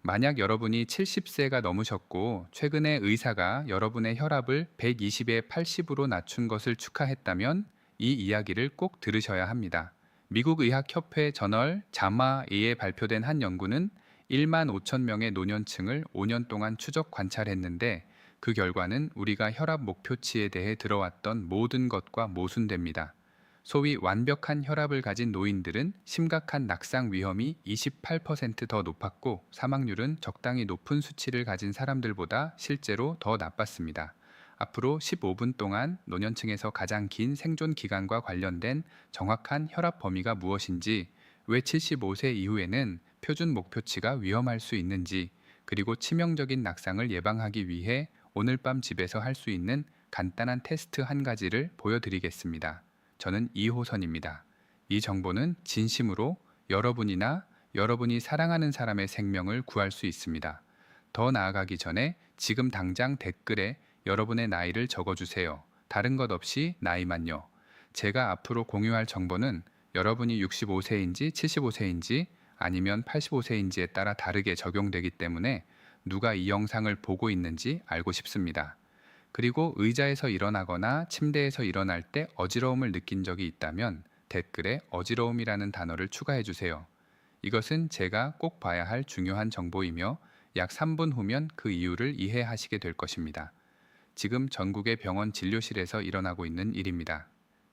만약 여러분이 70세가 넘으셨고 최근에 의사가 여러분의 혈압을 120에 80으로 낮춘 것을 축하했다면 이 이야기를 꼭 들으셔야 합니다. 미국 의학협회 저널 자마에 발표된 한 연구는 1만 5천 명의 노년층을 5년 동안 추적 관찰했는데 그 결과는 우리가 혈압 목표치에 대해 들어왔던 모든 것과 모순됩니다. 소위 완벽한 혈압을 가진 노인들은 심각한 낙상 위험이 28%더 높았고 사망률은 적당히 높은 수치를 가진 사람들보다 실제로 더 나빴습니다. 앞으로 15분 동안 노년층에서 가장 긴 생존 기간과 관련된 정확한 혈압 범위가 무엇인지, 왜 75세 이후에는 표준 목표치가 위험할 수 있는지, 그리고 치명적인 낙상을 예방하기 위해 오늘 밤 집에서 할 수 있는 간단한 테스트 한 가지를 보여드리겠습니다. 저는 이호선입니다. 이 정보는 진심으로 여러분이나 여러분이 사랑하는 사람의 생명을 구할 수 있습니다. 더 나아가기 전에 지금 당장 댓글에 여러분의 나이를 적어주세요. 다른 것 없이 나이만요. 제가 앞으로 공유할 정보는 여러분이 65세인지 75세인지 아니면 85세인지에 따라 다르게 적용되기 때문에 누가 이 영상을 보고 있는지 알고 싶습니다. 그리고 의자에서 일어나거나 침대에서 일어날 때 어지러움을 느낀 적이 있다면 댓글에 어지러움이라는 단어를 추가해 주세요. 이것은 제가 꼭 봐야 할 중요한 정보이며 약 3분 후면 그 이유를 이해하시게 될 것입니다. 지금 전국의 병원 진료실에서 일어나고 있는 일입니다.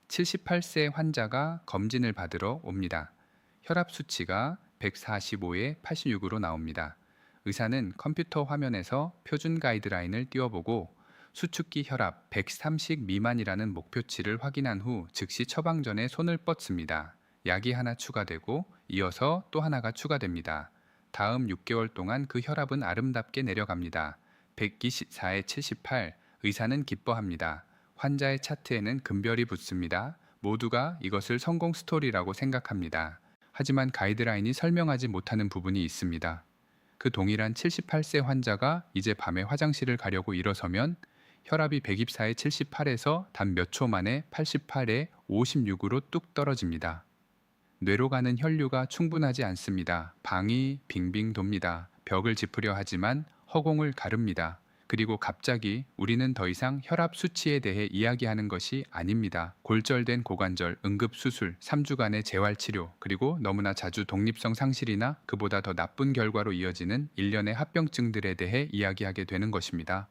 78세 환자가 검진을 받으러 옵니다. 혈압 수치가 145에 86으로 나옵니다. 의사는 컴퓨터 화면에서 표준 가이드라인을 띄워보고 수축기 혈압 130 미만이라는 목표치를 확인한 후 즉시 처방전에 손을 뻗습니다. 약이 하나 추가되고 이어서 또 하나가 추가됩니다. 다음 6개월 동안 그 혈압은 아름답게 내려갑니다. 124에 78, 의사는 기뻐합니다. 환자의 차트에는 금별이 붙습니다. 모두가 이것을 성공 스토리라고 생각합니다. 하지만 가이드라인이 설명하지 못하는 부분이 있습니다. 그 동일한 78세 환자가 이제 밤에 화장실을 가려고 일어서면 혈압이 124에 78에서 단 몇 초 만에 88에 56으로 뚝 떨어집니다. 뇌로 가는 혈류가 충분하지 않습니다. 방이 빙빙 돕니다. 벽을 짚으려 하지만 허공을 가릅니다. 그리고 갑자기 우리는 더 이상 혈압 수치에 대해 이야기하는 것이 아닙니다. 골절된 고관절, 응급수술, 3주간의 재활치료, 그리고 너무나 자주 독립성 상실이나 그보다 더 나쁜 결과로 이어지는 일련의 합병증들에 대해 이야기하게 되는 것입니다.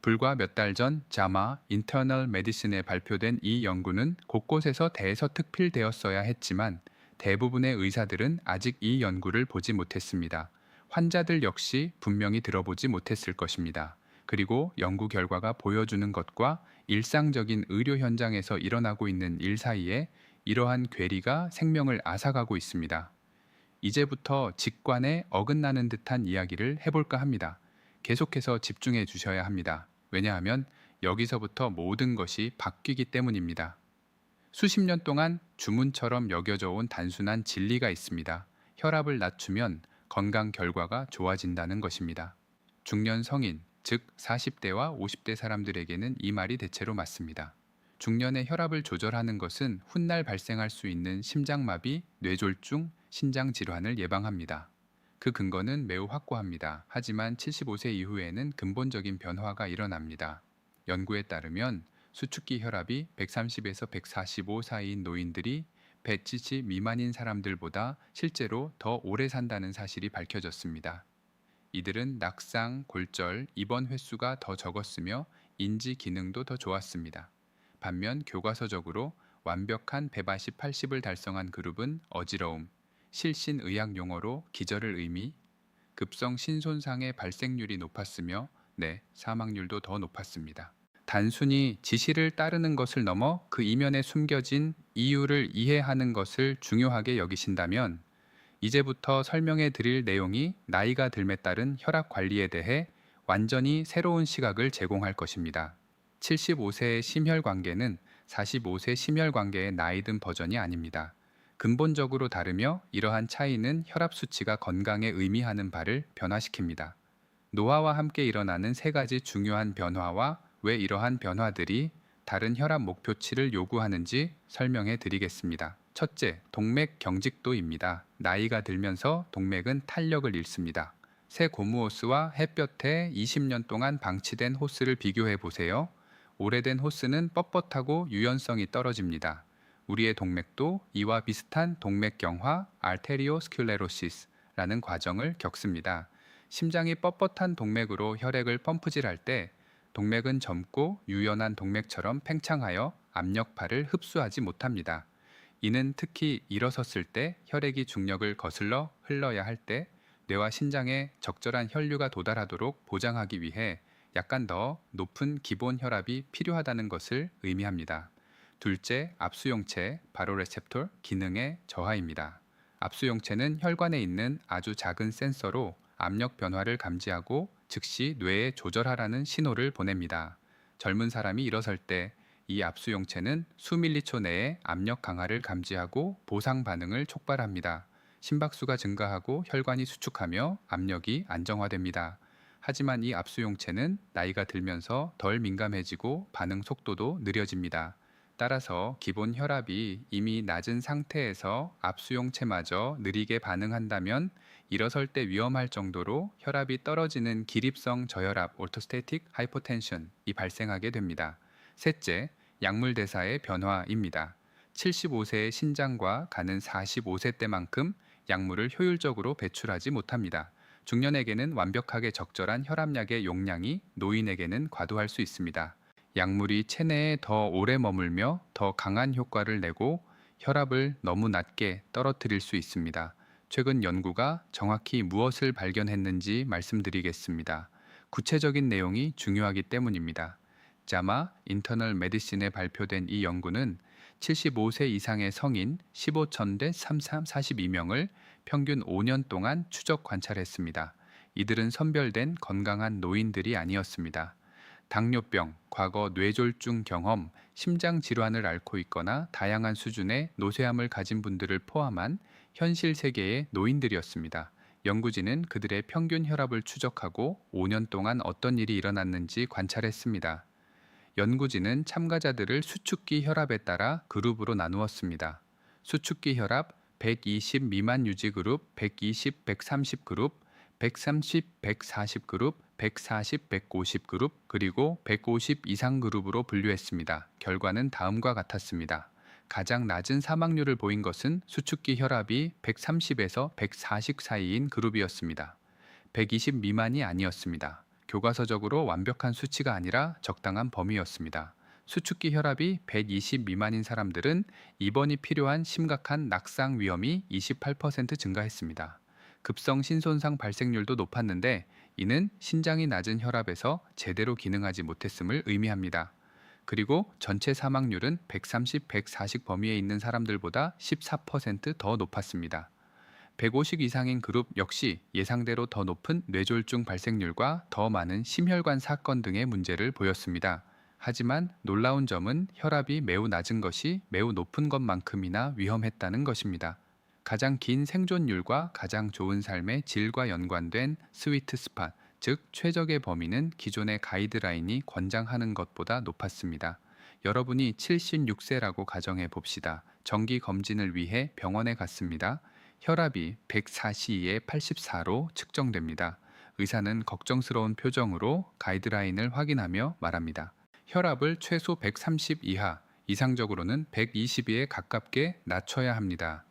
불과 몇 달 전 자마 인터널 메디슨에 발표된 이 연구는 곳곳에서 대서특필되었어야 했지만 대부분의 의사들은 아직 이 연구를 보지 못했습니다. 환자들 역시 분명히 들어보지 못했을 것입니다. 그리고 연구 결과가 보여주는 것과 일상적인 의료 현장에서 일어나고 있는 일 사이에 이러한 괴리가 생명을 앗아가고 있습니다. 이제부터 직관에 어긋나는 듯한 이야기를 해볼까 합니다. 계속해서 집중해 주셔야 합니다. 왜냐하면 여기서부터 모든 것이 바뀌기 때문입니다. 수십 년 동안 주문처럼 여겨져 온 단순한 진리가 있습니다. 혈압을 낮추면 건강 결과가 좋아진다는 것입니다. 중년 성인, 즉 40대와 50대 사람들에게는 이 말이 대체로 맞습니다. 중년의 혈압을 조절하는 것은 훗날 발생할 수 있는 심장마비, 뇌졸중, 신장질환을 예방합니다. 그 근거는 매우 확고합니다. 하지만 75세 이후에는 근본적인 변화가 일어납니다. 연구에 따르면 수축기 혈압이 130에서 145 사이인 노인들이 170 미만인 사람들보다 실제로 더 오래 산다는 사실이 밝혀졌습니다. 이들은 낙상, 골절, 입원 횟수가 더 적었으며 인지 기능도 더 좋았습니다. 반면 교과서적으로 완벽한 180, 80을 달성한 그룹은 어지러움, 실신의학 용어로 기절을 의미, 급성 신손상의 발생률이 높았으며 사망률도 더 높았습니다. 단순히 지시를 따르는 것을 넘어 그 이면에 숨겨진 이유를 이해하는 것을 중요하게 여기신다면 이제부터 설명해 드릴 내용이 나이가 듦에 따른 혈압 관리에 대해 완전히 새로운 시각을 제공할 것입니다. 75세의 심혈관계는 45세 심혈관계의 나이 든 버전이 아닙니다. 근본적으로 다르며 이러한 차이는 혈압 수치가 건강에 의미하는 바를 변화시킵니다. 노화와 함께 일어나는 세 가지 중요한 변화와 왜 이러한 변화들이 다른 혈압 목표치를 요구하는지 설명해 드리겠습니다. 첫째, 동맥 경직도입니다. 나이가 들면서 동맥은 탄력을 잃습니다. 새 고무호스와 햇볕에 20년 동안 방치된 호스를 비교해 보세요. 오래된 호스는 뻣뻣하고 유연성이 떨어집니다. 우리의 동맥도 이와 비슷한 동맥경화, 아테리오스클레로시스라는 과정을 겪습니다. 심장이 뻣뻣한 동맥으로 혈액을 펌프질할 때 동맥은 젊고 유연한 동맥처럼 팽창하여 압력파를 흡수하지 못합니다. 이는 특히 일어섰을 때 혈액이 중력을 거슬러 흘러야 할 때 뇌와 신장에 적절한 혈류가 도달하도록 보장하기 위해 약간 더 높은 기본 혈압이 필요하다는 것을 의미합니다. 둘째, 압수용체, 바로레셉tor 기능의 저하입니다. 압수용체는 혈관에 있는 아주 작은 센서로 압력 변화를 감지하고 즉시 뇌에 조절하라는 신호를 보냅니다. 젊은 사람이 일어설 때 이 압수용체는 수밀리초 내에 압력 강하를 감지하고 보상 반응을 촉발합니다. 심박수가 증가하고 혈관이 수축하며 압력이 안정화됩니다. 하지만 이 압수용체는 나이가 들면서 덜 민감해지고 반응 속도도 느려집니다. 따라서 기본 혈압이 이미 낮은 상태에서 압수용체마저 느리게 반응한다면 일어설 때 위험할 정도로 혈압이 떨어지는 기립성 저혈압 orthostatic hypotension이 발생하게 됩니다. 셋째, 약물 대사의 변화입니다. 75세의 신장과 간은 45세 때만큼 약물을 효율적으로 배출하지 못합니다. 중년에게는 완벽하게 적절한 혈압약의 용량이 노인에게는 과도할 수 있습니다. 약물이 체내에 더 오래 머물며 더 강한 효과를 내고 혈압을 너무 낮게 떨어뜨릴 수 있습니다. 최근 연구가 정확히 무엇을 발견했는지 말씀드리겠습니다. 구체적인 내용이 중요하기 때문입니다. 자마 인터널 메디신에 발표된 이 연구는 75세 이상의 성인 15,000대 42명을 평균 5년 동안 추적 관찰했습니다. 이들은 선별된 건강한 노인들이 아니었습니다. 당뇨병, 과거 뇌졸중 경험, 심장 질환을 앓고 있거나 다양한 수준의 노쇠함을 가진 분들을 포함한 현실 세계의 노인들이었습니다. 연구진은 그들의 평균 혈압을 추적하고 5년 동안 어떤 일이 일어났는지 관찰했습니다. 연구진은 참가자들을 수축기 혈압에 따라 그룹으로 나누었습니다. 수축기 혈압 120 미만 유지 그룹, 120, 130 그룹, 130, 140 그룹, 140, 150 그룹, 그리고 150 이상 그룹으로 분류했습니다. 결과는 다음과 같았습니다. 가장 낮은 사망률을 보인 것은 수축기 혈압이 130에서 140 사이인 그룹이었습니다. 120 미만이 아니었습니다. 교과서적으로 완벽한 수치가 아니라 적당한 범위였습니다. 수축기 혈압이 120 미만인 사람들은 입원이 필요한 심각한 낙상 위험이 28% 증가했습니다. 급성 신손상 발생률도 높았는데 이는 신장이 낮은 혈압에서 제대로 기능하지 못했음을 의미합니다. 그리고 전체 사망률은 130, 140 범위에 있는 사람들보다 14% 더 높았습니다. 150 이상인 그룹 역시 예상대로 더 높은 뇌졸중 발생률과 더 많은 심혈관 사건 등의 문제를 보였습니다. 하지만 놀라운 점은 혈압이 매우 낮은 것이 매우 높은 것만큼이나 위험했다는 것입니다. 가장 긴 생존율과 가장 좋은 삶의 질과 연관된 스위트 스팟, 즉 최적의 범위는 기존의 가이드라인이 권장하는 것보다 높았습니다. 여러분이 76세라고 가정해 봅시다. 정기 검진을 위해 병원에 갔습니다. 혈압이 142에 84로 측정됩니다. 의사는 걱정스러운 표정으로 가이드라인을 확인하며 말합니다. 혈압을 최소 130 이하, 이상적으로는 120에 가깝게 낮춰야 합니다.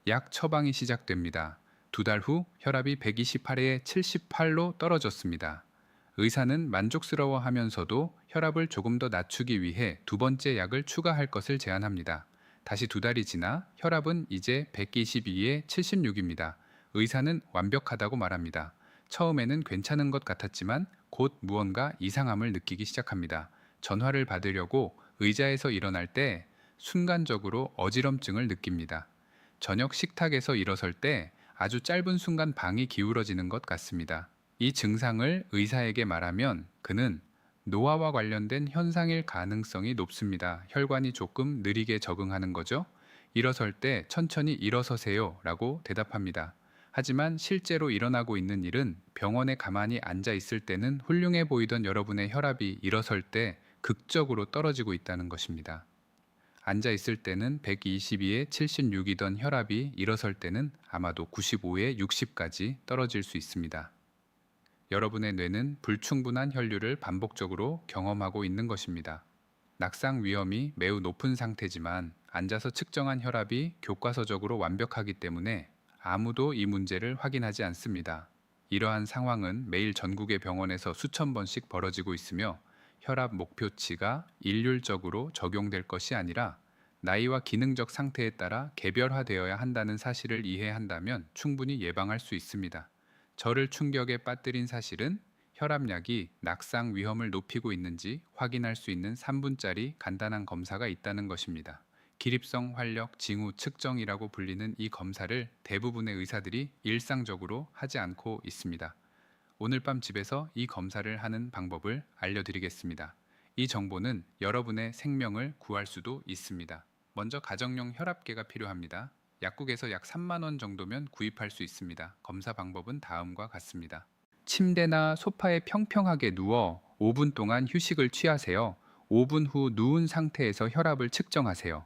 약 처방이 시작됩니다. 2달 후 혈압이 128에 78로 떨어졌습니다. 의사는 만족스러워하면서도 혈압을 조금 더 낮추기 위해 두 번째 약을 추가할 것을 제안합니다. 다시 2달이 지나 혈압은 이제 122에 76입니다. 의사는 완벽하다고 말합니다. 처음에는 괜찮은 것 같았지만 곧 무언가 이상함을 느끼기 시작합니다. 전화를 받으려고 의자에서 일어날 때 순간적으로 어지럼증을 느낍니다. 저녁 식탁에서 일어설 때 아주 짧은 순간 방이 기울어지는 것 같습니다. 이 증상을 의사에게 말하면 그는 노화와 관련된 현상일 가능성이 높습니다. 혈관이 조금 느리게 적응하는 거죠. 일어설 때 천천히 일어서세요 라고 대답합니다. 하지만 실제로 일어나고 있는 일은 병원에 가만히 앉아 있을 때는 훌륭해 보이던 여러분의 혈압이 일어설 때 극적으로 떨어지고 있다는 것입니다. 앉아 있을 때는 122에 76이던 혈압이 일어설 때는 아마도 95에 60까지 떨어질 수 있습니다. 여러분의 뇌는 불충분한 혈류를 반복적으로 경험하고 있는 것입니다. 낙상 위험이 매우 높은 상태지만 앉아서 측정한 혈압이 교과서적으로 완벽하기 때문에 아무도 이 문제를 확인하지 않습니다. 이러한 상황은 매일 전국의 병원에서 수천 번씩 벌어지고 있으며 혈압 목표치가 일률적으로 적용될 것이 아니라 나이와 기능적 상태에 따라 개별화되어야 한다는 사실을 이해한다면 충분히 예방할 수 있습니다. 저를 충격에 빠뜨린 사실은 혈압약이 낙상 위험을 높이고 있는지 확인할 수 있는 3분짜리 간단한 검사가 있다는 것입니다. 기립성 활력 징후 측정이라고 불리는 이 검사를 대부분의 의사들이 일상적으로 하지 않고 있습니다. 오늘 밤 집에서 이 검사를 하는 방법을 알려드리겠습니다. 이 정보는 여러분의 생명을 구할 수도 있습니다. 먼저 가정용 혈압계가 필요합니다. 약국에서 약 3만 원 정도면 구입할 수 있습니다. 검사 방법은 다음과 같습니다. 침대나 소파에 평평하게 누워 5분 동안 휴식을 취하세요. 5분 후 누운 상태에서 혈압을 측정하세요.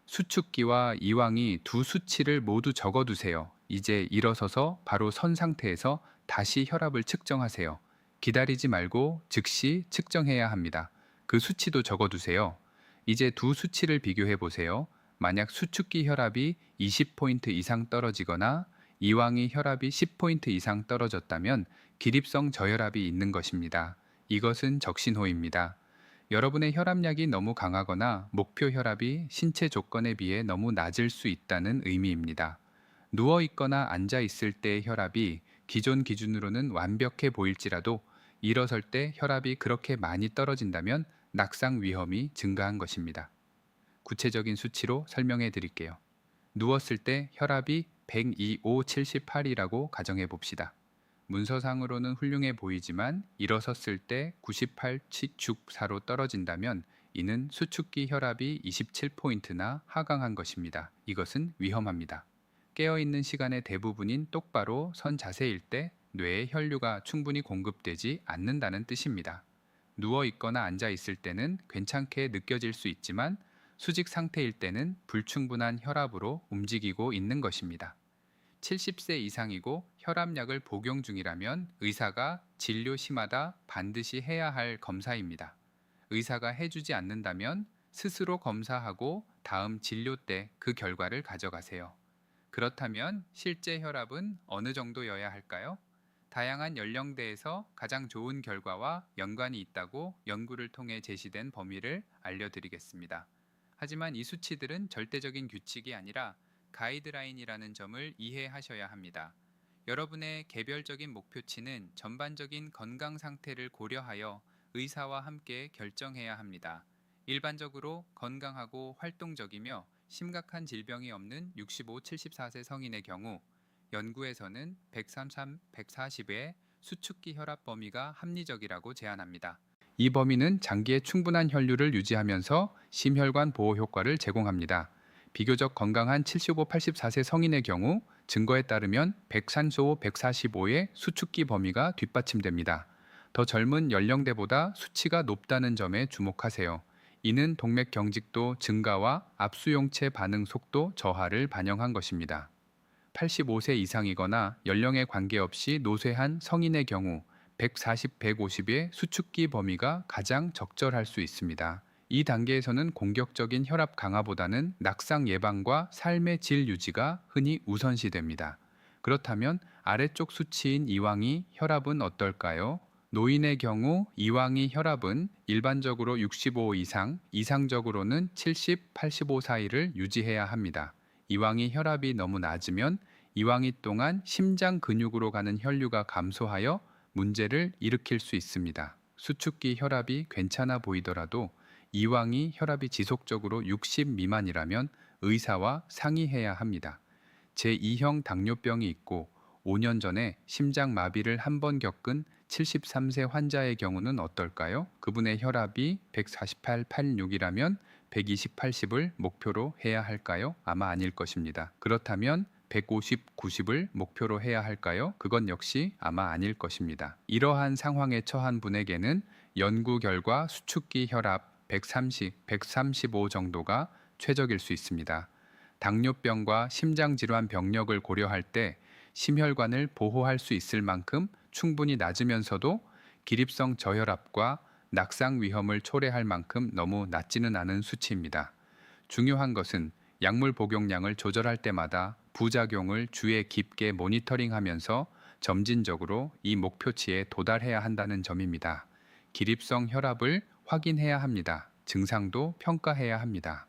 수축기와 이왕이 두 수치를 모두 적어두세요. 이제 일어서서 바로 선 상태에서 다시 혈압을 측정하세요. 기다리지 말고 즉시 측정해야 합니다. 그 수치도 적어두세요. 이제 두 수치를 비교해 보세요. 만약 수축기 혈압이 20포인트 이상 떨어지거나 이왕이 혈압이 10포인트 이상 떨어졌다면 기립성 저혈압이 있는 것입니다. 이것은 적신호입니다. 여러분의 혈압약이 너무 강하거나 목표 혈압이 신체 조건에 비해 너무 낮을 수 있다는 의미입니다. 누워 있거나 앉아 있을 때의 혈압이 기존 기준으로는 완벽해 보일지라도 일어설 때 혈압이 그렇게 많이 떨어진다면 낙상 위험이 증가한 것입니다. 구체적인 수치로 설명해 드릴게요. 누웠을 때 혈압이 102/5/78이라고 가정해 봅시다. 문서상으로는 훌륭해 보이지만 일어섰을 때 98/4로 떨어진다면 이는 수축기 혈압이 27포인트나 하강한 것입니다. 이것은 위험합니다. 깨어있는 시간의 대부분인 똑바로 선 자세일 때 뇌에 혈류가 충분히 공급되지 않는다는 뜻입니다. 누워 있거나 앉아 있을 때는 괜찮게 느껴질 수 있지만 수직 상태일 때는 불충분한 혈압으로 움직이고 있는 것입니다. 70세 이상이고 혈압약을 복용 중이라면 의사가 진료 심하다 반드시 해야 할 검사입니다. 의사가 해주지 않는다면 스스로 검사하고 다음 진료 때 그 결과를 가져가세요. 그렇다면 실제 혈압은 어느 정도여야 할까요? 다양한 연령대에서 가장 좋은 결과와 연관이 있다고 연구를 통해 제시된 범위를 알려드리겠습니다. 하지만 이 수치들은 절대적인 규칙이 아니라 가이드라인이라는 점을 이해하셔야 합니다. 여러분의 개별적인 목표치는 전반적인 건강 상태를 고려하여 의사와 함께 결정해야 합니다. 일반적으로 건강하고 활동적이며 심각한 질병이 없는 65-74세 성인의 경우 연구에서는 133-140의 수축기 혈압 범위가 합리적이라고 제안합니다. 이 범위는 장기에 충분한 혈류를 유지하면서 심혈관 보호 효과를 제공합니다. 비교적 건강한 75-84세 성인의 경우 증거에 따르면 135-145의 수축기 범위가 뒷받침됩니다. 더 젊은 연령대보다 수치가 높다는 점에 주목하세요. 이는 동맥 경직도 증가와 압수용체 반응 속도 저하를 반영한 것입니다. 85세 이상이거나 연령에 관계없이 노쇠한 성인의 경우 140-150의 수축기 범위가 가장 적절할 수 있습니다. 이 단계에서는 공격적인 혈압 강화보다는 낙상 예방과 삶의 질 유지가 흔히 우선시됩니다. 그렇다면 아래쪽 수치인 이왕이 혈압은 어떨까요? 노인의 경우 이왕이 혈압은 일반적으로 65 이상, 이상적으로는 70-85 사이를 유지해야 합니다. 이왕이 혈압이 너무 낮으면 이왕이 동안 심장 근육으로 가는 혈류가 감소하여 문제를 일으킬 수 있습니다. 수축기 혈압이 괜찮아 보이더라도 이왕이 혈압이 지속적으로 60 미만이라면 의사와 상의해야 합니다. 제2형 당뇨병이 있고 5년 전에 심장 마비를 한 번 겪은 73세 환자의 경우는 어떨까요? 그분의 혈압이 148/86이라면 120/80을 목표로 해야 할까요? 아마 아닐 것입니다. 그렇다면 150/90을 목표로 해야 할까요? 그건 역시 아마 아닐 것입니다. 이러한 상황에 처한 분에게는 연구 결과 수축기 혈압 130, 135 정도가 최적일 수 있습니다. 당뇨병과 심장질환 병력을 고려할 때 심혈관을 보호할 수 있을 만큼 충분히 낮으면서도 기립성 저혈압과 낙상 위험을 초래할 만큼 너무 낮지는 않은 수치입니다. 중요한 것은 약물 복용량을 조절할 때마다 부작용을 주의 깊게 모니터링하면서 점진적으로 이 목표치에 도달해야 한다는 점입니다. 기립성 혈압을 확인해야 합니다. 증상도 평가해야 합니다.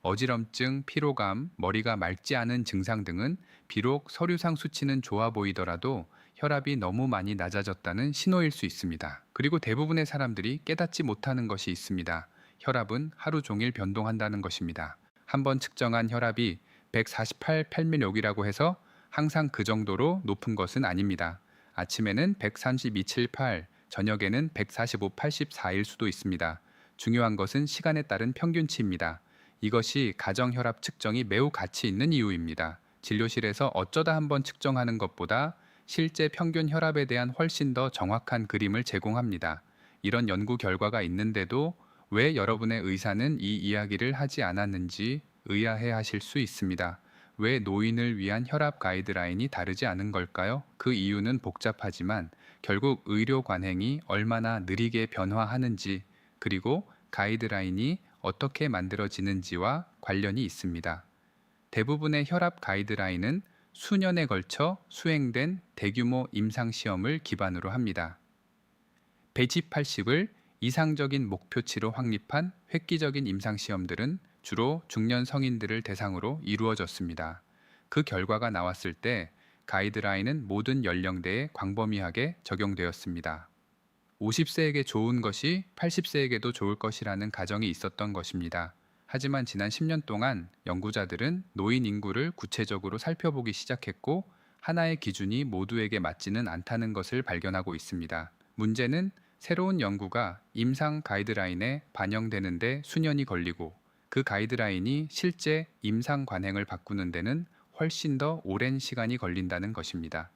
어지럼증, 피로감, 머리가 맑지 않은 증상 등은 비록 서류상 수치는 좋아 보이더라도 혈압이 너무 많이 낮아졌다는 신호일 수 있습니다. 그리고 대부분의 사람들이 깨닫지 못하는 것이 있습니다. 혈압은 하루 종일 변동한다는 것입니다. 한번 측정한 혈압이 148 팔밀옥이라고 해서 항상 그 정도로 높은 것은 아닙니다. 아침에는 132/78, 저녁에는 145/84일 수도 있습니다. 중요한 것은 시간에 따른 평균치입니다. 이것이 가정 혈압 측정이 매우 가치 있는 이유입니다. 진료실에서 어쩌다 한번 측정하는 것보다 실제 평균 혈압에 대한 훨씬 더 정확한 그림을 제공합니다. 이런 연구 결과가 있는데도 왜 여러분의 의사는 이 이야기를 하지 않았는지 의아해 하실 수 있습니다. 왜 노인을 위한 혈압 가이드라인이 다르지 않은 걸까요? 그 이유는 복잡하지만 결국 의료 관행이 얼마나 느리게 변화하는지, 그리고 가이드라인이 어떻게 만들어지는지와 관련이 있습니다. 대부분의 혈압 가이드라인은 수년에 걸쳐 수행된 대규모 임상시험을 기반으로 합니다. 128을 이상적인 목표치로 확립한 획기적인 임상시험들은 주로 중년 성인들을 대상으로 이루어졌습니다. 그 결과가 나왔을 때 가이드라인은 모든 연령대에 광범위하게 적용되었습니다. 50세에게 좋은 것이 80세에게도 좋을 것이라는 가정이 있었던 것입니다. 하지만 지난 10년 동안 연구자들은 노인 인구를 구체적으로 살펴보기 시작했고, 하나의 기준이 모두에게 맞지는 않다는 것을 발견하고 있습니다. 문제는 새로운 연구가 임상 가이드라인에 반영되는데 수년이 걸리고, 그 가이드라인이 실제 임상 관행을 바꾸는 데는 훨씬 더 오랜 시간이 걸린다는 것입니다.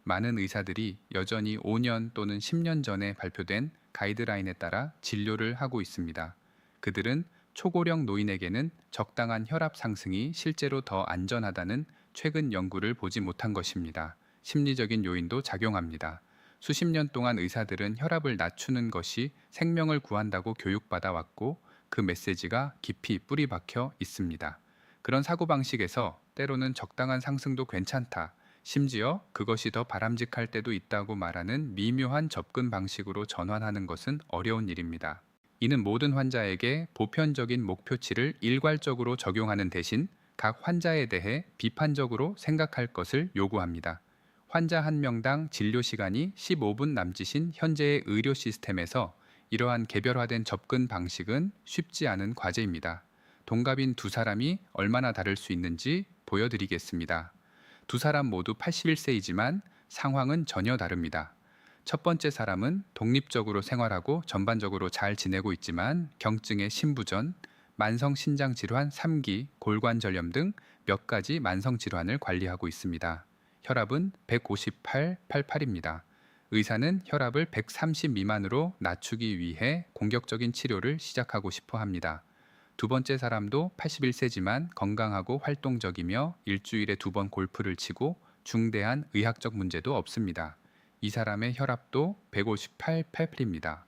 많은 의사들이 여전히 5년 또는 10년 전에 발표된 가이드라인에 따라 진료를 하고 있습니다. 그들은 초고령 노인에게는 적당한 혈압 상승이 실제로 더 안전하다는 최근 연구를 보지 못한 것입니다. 심리적인 요인도 작용합니다. 수십 년 동안 의사들은 혈압을 낮추는 것이 생명을 구한다고 교육받아 왔고, 그 메시지가 깊이 뿌리 박혀 있습니다. 그런 사고방식에서 때로는 적당한 상승도 괜찮다, 심지어 그것이 더 바람직할 때도 있다고 말하는 미묘한 접근 방식으로 전환하는 것은 어려운 일입니다. 이는 모든 환자에게 보편적인 목표치를 일괄적으로 적용하는 대신 각 환자에 대해 비판적으로 생각할 것을 요구합니다. 환자 한 명당 진료 시간이 15분 남짓인 현재의 의료 시스템에서 이러한 개별화된 접근 방식은 쉽지 않은 과제입니다. 동갑인 두 사람이 얼마나 다를 수 있는지 보여드리겠습니다. 두 사람 모두 81세이지만 상황은 전혀 다릅니다. 첫 번째 사람은 독립적으로 생활하고 전반적으로 잘 지내고 있지만 경증의 신부전, 만성신장질환 3기, 골관절염 등 몇 가지 만성질환을 관리하고 있습니다. 혈압은 158/88입니다. 의사는 혈압을 130 미만으로 낮추기 위해 공격적인 치료를 시작하고 싶어 합니다. 두 번째 사람도 81세지만 건강하고 활동적이며 일주일에 2번 골프를 치고 중대한 의학적 문제도 없습니다. 이 사람의 혈압도 158/88입니다.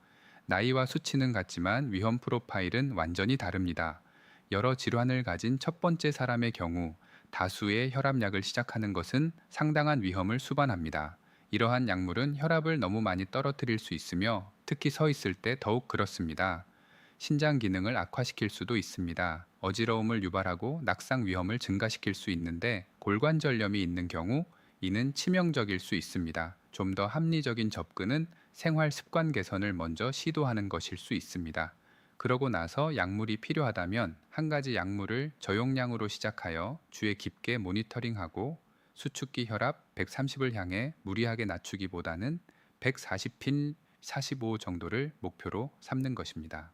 나이와 수치는 같지만 위험 프로파일은 완전히 다릅니다. 여러 질환을 가진 첫 번째 사람의 경우 다수의 혈압약을 시작하는 것은 상당한 위험을 수반합니다. 이러한 약물은 혈압을 너무 많이 떨어뜨릴 수 있으며 특히 서 있을 때 더욱 그렇습니다. 신장 기능을 악화시킬 수도 있습니다. 어지러움을 유발하고 낙상 위험을 증가시킬 수 있는데, 골관절염이 있는 경우 이는 치명적일 수 있습니다. 좀 더 합리적인 접근은 생활 습관 개선을 먼저 시도하는 것일 수 있습니다. 그러고 나서 약물이 필요하다면 한 가지 약물을 저용량으로 시작하여 주에 깊게 모니터링하고, 수축기 혈압 130을 향해 무리하게 낮추기보다는 140핀 45 정도를 목표로 삼는 것입니다.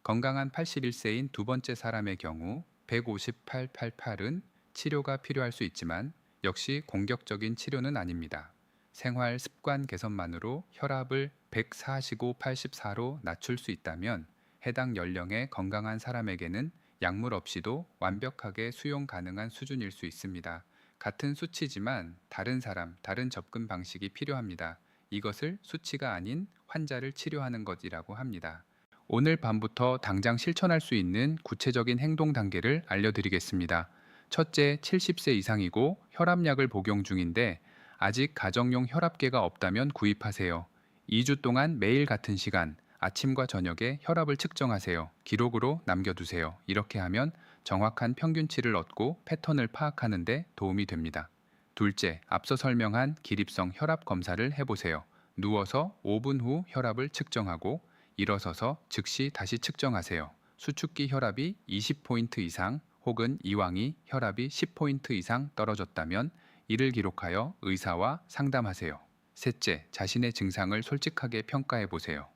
건강한 81세인 두 번째 사람의 경우 158/88은 치료가 필요할 수 있지만 역시 공격적인 치료는 아닙니다. 생활 습관 개선만으로 혈압을 145/84로 낮출 수 있다면 해당 연령의 건강한 사람에게는 약물 없이도 완벽하게 수용 가능한 수준일 수 있습니다. 같은 수치지만 다른 사람, 다른 접근 방식이 필요합니다. 이것을 수치가 아닌 환자를 치료하는 것이라고 합니다. 오늘 밤부터 당장 실천할 수 있는 구체적인 행동 단계를 알려드리겠습니다. 첫째, 70세 이상이고 혈압약을 복용 중인데 아직 가정용 혈압계가 없다면 구입하세요. 2주 동안 매일 같은 시간, 아침과 저녁에 혈압을 측정하세요. 기록으로 남겨두세요. 이렇게 하면 정확한 평균치를 얻고 패턴을 파악하는 데 도움이 됩니다. 둘째, 앞서 설명한 기립성 혈압 검사를 해보세요. 누워서 5분 후 혈압을 측정하고 일어서서 즉시 다시 측정하세요. 수축기 혈압이 20포인트 이상 혹은 이왕이 혈압이 10포인트 이상 떨어졌다면 이를 기록하여 의사와 상담하세요. 셋째, 자신의 증상을 솔직하게 평가해 보세요.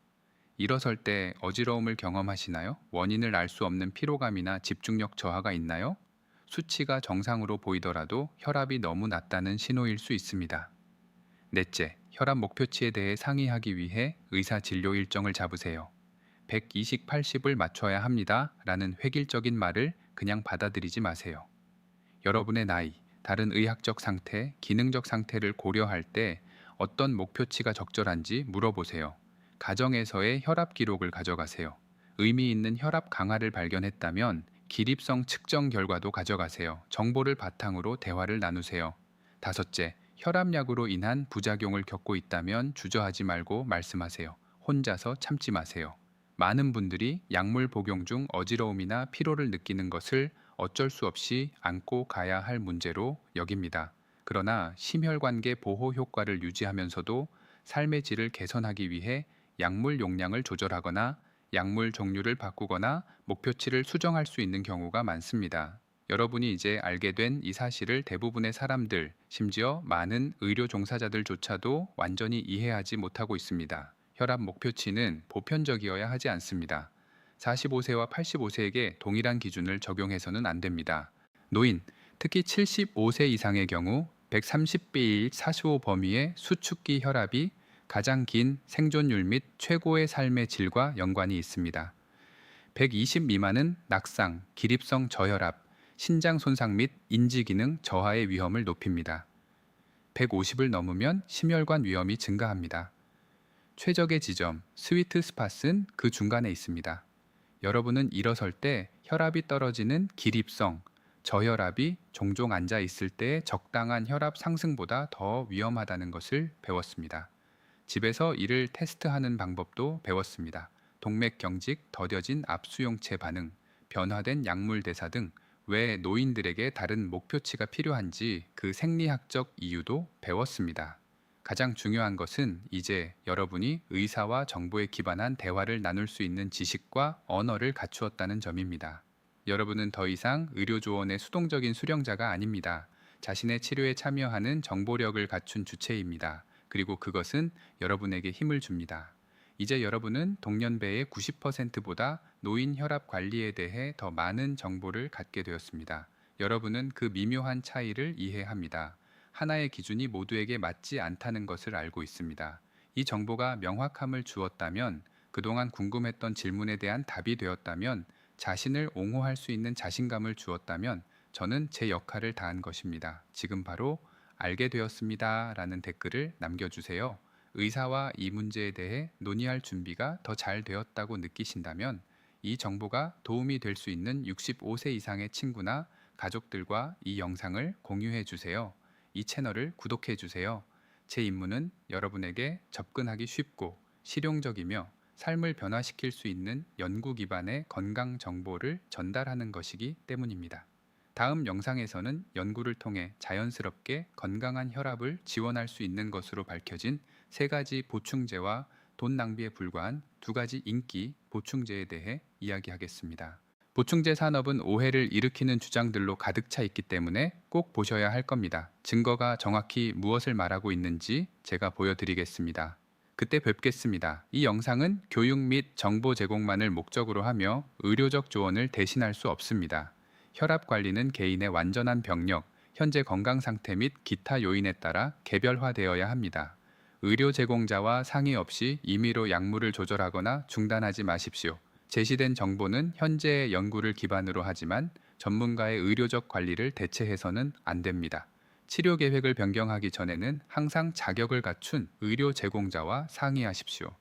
일어설 때 어지러움을 경험하시나요? 원인을 알 수 없는 피로감이나 집중력 저하가 있나요? 수치가 정상으로 보이더라도 혈압이 너무 낮다는 신호일 수 있습니다. 넷째, 혈압 목표치에 대해 상의하기 위해 의사 진료 일정을 잡으세요. 120, 80을 맞춰야 합니다. 라는 획일적인 말을 그냥 받아들이지 마세요. 여러분의 나이, 다른 의학적 상태, 기능적 상태를 고려할 때 어떤 목표치가 적절한지 물어보세요. 가정에서의 혈압 기록을 가져가세요. 의미 있는 혈압 강화를 발견했다면 기립성 측정 결과도 가져가세요. 정보를 바탕으로 대화를 나누세요. 다섯째, 혈압약으로 인한 부작용을 겪고 있다면 주저하지 말고 말씀하세요. 혼자서 참지 마세요. 많은 분들이 약물 복용 중 어지러움이나 피로를 느끼는 것을 어쩔 수 없이 안고 가야 할 문제로 여깁니다. 그러나 심혈관계 보호 효과를 유지하면서도 삶의 질을 개선하기 위해 약물 용량을 조절하거나 약물 종류를 바꾸거나 목표치를 수정할 수 있는 경우가 많습니다. 여러분이 이제 알게 된 이 사실을 대부분의 사람들, 심지어 많은 의료 종사자들조차도 완전히 이해하지 못하고 있습니다. 혈압 목표치는 보편적이어야 하지 않습니다. 45세와 85세에게 동일한 기준을 적용해서는 안 됩니다. 노인, 특히 75세 이상의 경우 130be일 45 범위의 수축기 혈압이 가장 긴 생존율 및 최고의 삶의 질과 연관이 있습니다. 120 미만은 낙상, 기립성 저혈압, 신장 손상 및 인지 기능 저하의 위험을 높입니다. 150을 넘으면 심혈관 위험이 증가합니다. 최적의 지점, 스위트 스팟은 그 중간에 있습니다. 여러분은 일어설 때 혈압이 떨어지는 기립성, 저혈압이 종종 앉아 있을 때의 적당한 혈압 상승보다 더 위험하다는 것을 배웠습니다. 집에서 이를 테스트하는 방법도 배웠습니다. 동맥 경직, 더뎌진 압수용체 반응, 변화된 약물 대사 등 왜 노인들에게 다른 목표치가 필요한지 그 생리학적 이유도 배웠습니다. 가장 중요한 것은 이제 여러분이 의사와 정보에 기반한 대화를 나눌 수 있는 지식과 언어를 갖추었다는 점입니다. 여러분은 더 이상 의료 조언의 수동적인 수령자가 아닙니다. 자신의 치료에 참여하는 정보력을 갖춘 주체입니다. 그리고 그것은 여러분에게 힘을 줍니다. 이제 여러분은 동년배의 90%보다 노인 혈압 관리에 대해 더 많은 정보를 갖게 되었습니다. 여러분은 그 미묘한 차이를 이해합니다. 하나의 기준이 모두에게 맞지 않다는 것을 알고 있습니다. 이 정보가 명확함을 주었다면, 그동안 궁금했던 질문에 대한 답이 되었다면, 자신을 옹호할 수 있는 자신감을 주었다면 저는 제 역할을 다한 것입니다. 지금 바로 알게 되었습니다. 라는 댓글을 남겨주세요. 의사와 이 문제에 대해 논의할 준비가 더 잘 되었다고 느끼신다면 이 정보가 도움이 될 수 있는 65세 이상의 친구나 가족들과 이 영상을 공유해 주세요. 이 채널을 구독해 주세요. 제 임무는 여러분에게 접근하기 쉽고 실용적이며 삶을 변화시킬 수 있는 연구 기반의 건강 정보를 전달하는 것이기 때문입니다. 다음 영상에서는 연구를 통해 자연스럽게 건강한 혈압을 지원할 수 있는 것으로 밝혀진 3가지 보충제와 돈 낭비에 불과한 2가지 인기 보충제에 대해 이야기하겠습니다. 보충제 산업은 오해를 일으키는 주장들로 가득 차 있기 때문에 꼭 보셔야 할 겁니다. 증거가 정확히 무엇을 말하고 있는지 제가 보여드리겠습니다. 그때 뵙겠습니다. 이 영상은 교육 및 정보 제공만을 목적으로 하며 의료적 조언을 대신할 수 없습니다. 혈압 관리는 개인의 완전한 병력, 현재 건강 상태 및 기타 요인에 따라 개별화되어야 합니다. 의료 제공자와 상의 없이 임의로 약물을 조절하거나 중단하지 마십시오. 제시된 정보는 현재의 연구를 기반으로 하지만 전문가의 의료적 관리를 대체해서는 안 됩니다. 치료 계획을 변경하기 전에는 항상 자격을 갖춘 의료 제공자와 상의하십시오.